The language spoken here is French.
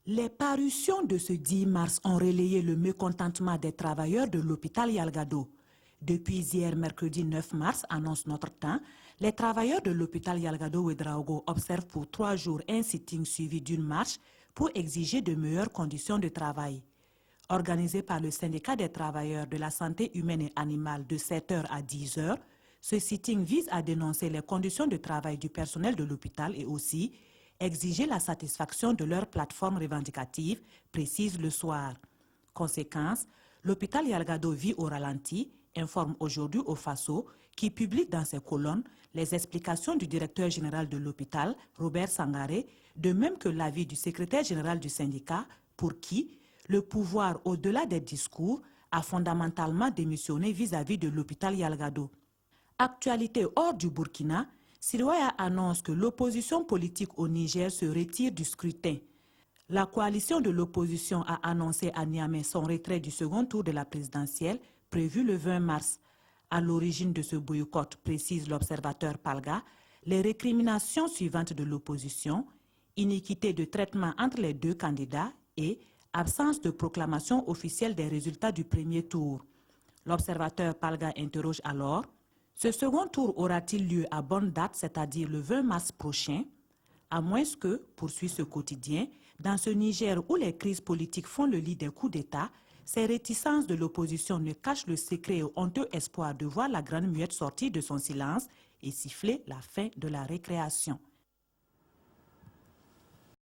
Les parutions de ce 10 mars ont relayé le mécontentement des travailleurs de l'hôpital Yalgado. Depuis hier, mercredi 9 mars, annonce Notre Temps, les travailleurs de l'hôpital Yalgado-Ouedraogo observent pour 3 jours un sitting suivi d'une marche pour exiger de meilleures conditions de travail. Organisé par le syndicat des travailleurs de la santé humaine et animale de 7h à 10h, ce sitting vise à dénoncer les conditions de travail du personnel de l'hôpital et aussi exiger la satisfaction de leurs plateformes revendicatives, précise le soir. Conséquence, l'hôpital Yalgado vit au ralenti, informe aujourd'hui au FASO, qui publie dans ses colonnes les explications du directeur général de l'hôpital, Robert Sangaré, de même que l'avis du secrétaire général du syndicat, pour qui le pouvoir, au-delà des discours, a fondamentalement démissionné vis-à-vis de l'hôpital Yalgado. Actualité hors du Burkina, Sirwaya annonce que l'opposition politique au Niger se retire du scrutin. La coalition de l'opposition a annoncé à Niamey son retrait du second tour de la présidentielle prévu le 20 mars. À l'origine de ce boycott, précise l'observateur Palga, les récriminations suivantes de l'opposition, iniquité de traitement entre les deux candidats et absence de proclamation officielle des résultats du premier tour. L'observateur Palga interroge alors: ce second tour aura-t-il lieu à bonne date, c'est-à-dire le 20 mars prochain? À moins que, poursuit ce quotidien, dans ce Niger où les crises politiques font le lit des coups d'État, ces réticences de l'opposition ne cachent le secret et honteux espoir de voir la grande muette sortir de son silence et siffler la fin de la récréation.